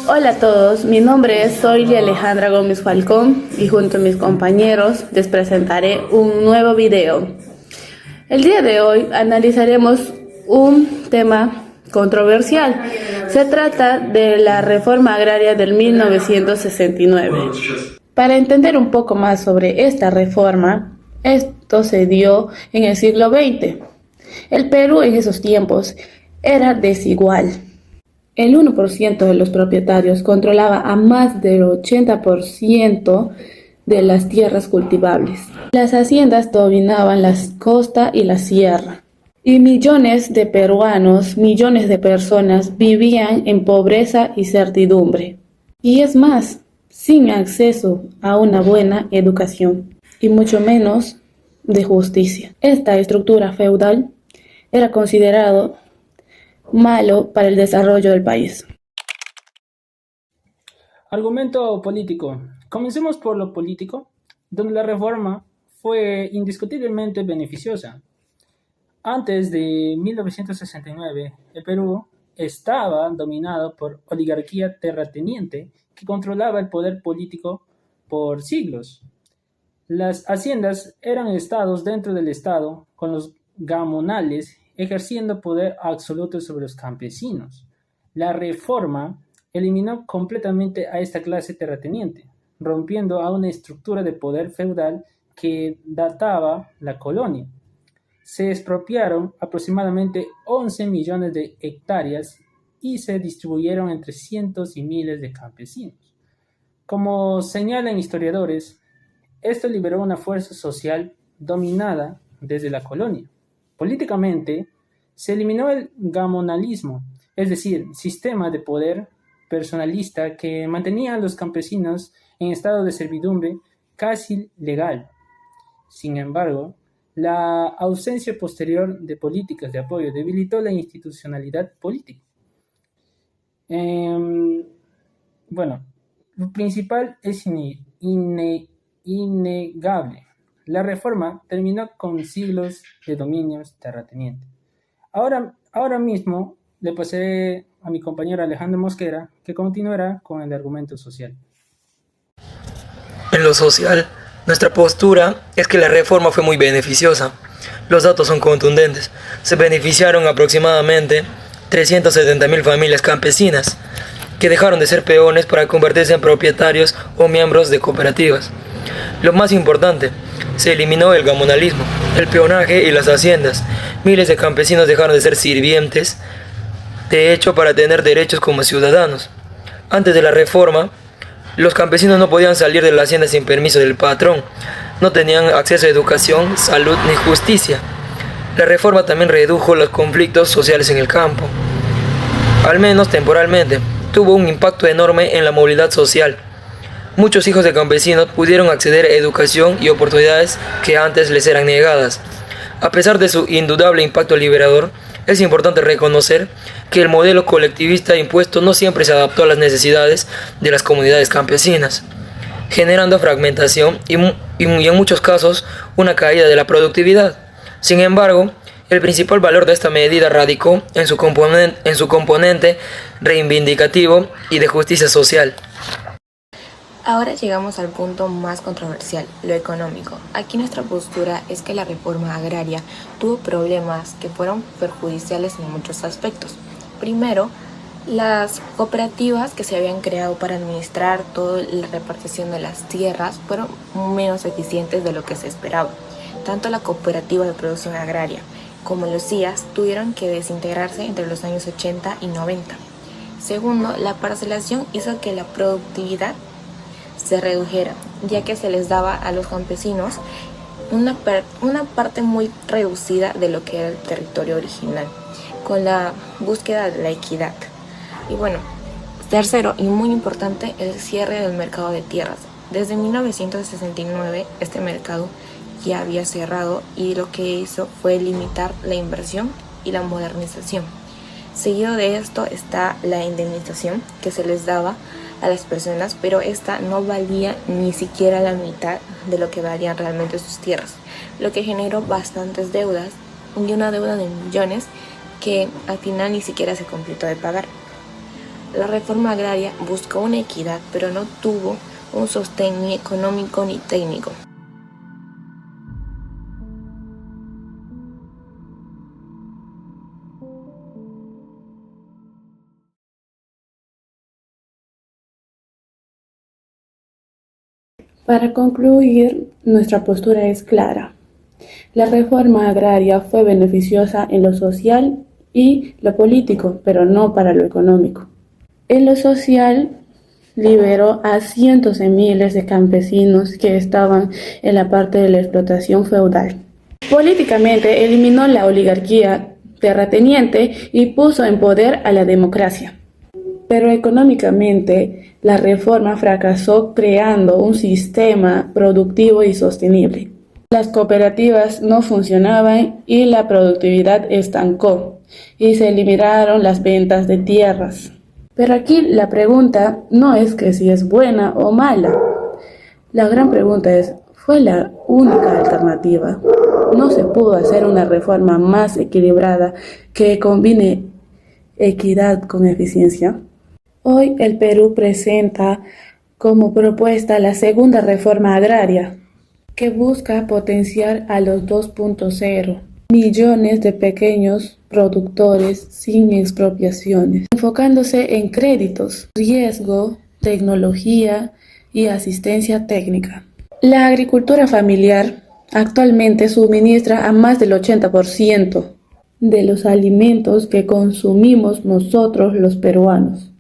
Hola a todos, mi nombre es Zoila Alejandra Gómez Falcón y junto a mis compañeros les presentaré un nuevo video. El día de hoy analizaremos un tema controversial. Se trata de la reforma agraria del 1969. Para entender un poco más sobre esta reforma, esto se dio en el siglo XX. El Perú en esos tiempos era desigual. El 1% de los propietarios controlaba a más del 80% de las tierras cultivables. Las haciendas dominaban la costa y la sierra. Y millones de peruanos, millones de personas vivían en pobreza y certidumbre. Y es más, sin acceso a una buena educación, y mucho menos de justicia. Esta estructura feudal era considerado malo para el desarrollo del país. Argumento político. Comencemos por lo político, donde la reforma fue indiscutiblemente beneficiosa. Antes de 1969, el Perú estaba dominado por oligarquía terrateniente que controlaba el poder político por siglos. Las haciendas eran estados dentro del estado, con los gamonales ejerciendo poder absoluto sobre los campesinos. La reforma eliminó completamente a esta clase terrateniente, rompiendo a una estructura de poder feudal que databa la colonia. Se expropiaron aproximadamente 11 millones de hectáreas y se distribuyeron entre cientos y miles de campesinos. Como señalan historiadores, esto liberó una fuerza social dominada desde la colonia. Políticamente, se eliminó el gamonalismo, es decir, sistema de poder personalista que mantenía a los campesinos en estado de servidumbre casi legal. Sin embargo, la ausencia posterior de políticas de apoyo debilitó la institucionalidad política. Bueno, lo principal es innegable. La reforma terminó con siglos de dominios terratenientes. Ahora mismo le pasaré a mi compañero Alejandro Mosquera, que continuará con el argumento social. En lo social, nuestra postura es que la reforma fue muy beneficiosa. Los datos son contundentes. Se beneficiaron aproximadamente 370.000 familias campesinas, que dejaron de ser peones para convertirse en propietarios o miembros de cooperativas. Lo más importante, se eliminó el gamonalismo, el peonaje y las haciendas. Miles de campesinos dejaron de ser sirvientes, de hecho, para tener derechos como ciudadanos. Antes de la reforma, los campesinos no podían salir de la hacienda sin permiso del patrón, no tenían acceso a educación, salud ni justicia. La reforma también redujo los conflictos sociales en el campo. Al menos temporalmente, tuvo un impacto enorme en la movilidad social. Muchos hijos de campesinos pudieron acceder a educación y oportunidades que antes les eran negadas. A pesar de su indudable impacto liberador, es importante reconocer que el modelo colectivista impuesto no siempre se adaptó a las necesidades de las comunidades campesinas, generando fragmentación y en muchos casos una caída de la productividad. Sin embargo, el principal valor de esta medida radicó en su componente reivindicativo y de justicia social. Ahora llegamos al punto más controversial, lo económico. Aquí nuestra postura es que la reforma agraria tuvo problemas que fueron perjudiciales en muchos aspectos. Primero, las cooperativas que se habían creado para administrar toda la repartición de las tierras fueron menos eficientes de lo que se esperaba. Tanto la cooperativa de producción agraria como los CIAs tuvieron que desintegrarse entre los años 80 y 90. Segundo, la parcelación hizo que la productividad se redujera, ya que se les daba a los campesinos una parte muy reducida de lo que era el territorio original, con la búsqueda de la equidad. Y bueno, tercero y muy importante, el cierre del mercado de tierras. Desde 1969 este mercado ya había cerrado y lo que hizo fue limitar la inversión y la modernización. Seguido de esto está la indemnización que se les daba a las personas, pero esta no valía ni siquiera la mitad de lo que valían realmente sus tierras, lo que generó bastantes deudas y una deuda de millones que al final ni siquiera se completó de pagar. La reforma agraria buscó una equidad, pero no tuvo un sostén ni económico ni técnico. Para concluir, nuestra postura es clara. La reforma agraria fue beneficiosa en lo social y lo político, pero no para lo económico. En lo social, liberó a cientos de miles de campesinos que estaban en la parte de la explotación feudal. Políticamente, eliminó la oligarquía terrateniente y puso en poder a la democracia. Pero económicamente, la reforma fracasó creando un sistema productivo y sostenible. Las cooperativas no funcionaban y la productividad estancó y se eliminaron las ventas de tierras. Pero aquí la pregunta no es que si es buena o mala. La gran pregunta es, ¿fue la única alternativa? ¿No se pudo hacer una reforma más equilibrada que combine equidad con eficiencia? Hoy el Perú presenta como propuesta la segunda reforma agraria, que busca potenciar a los 2.0, millones de pequeños productores sin expropiaciones, enfocándose en créditos, riesgo, tecnología y asistencia técnica. La agricultura familiar actualmente suministra a más del 80% de los alimentos que consumimos nosotros los peruanos.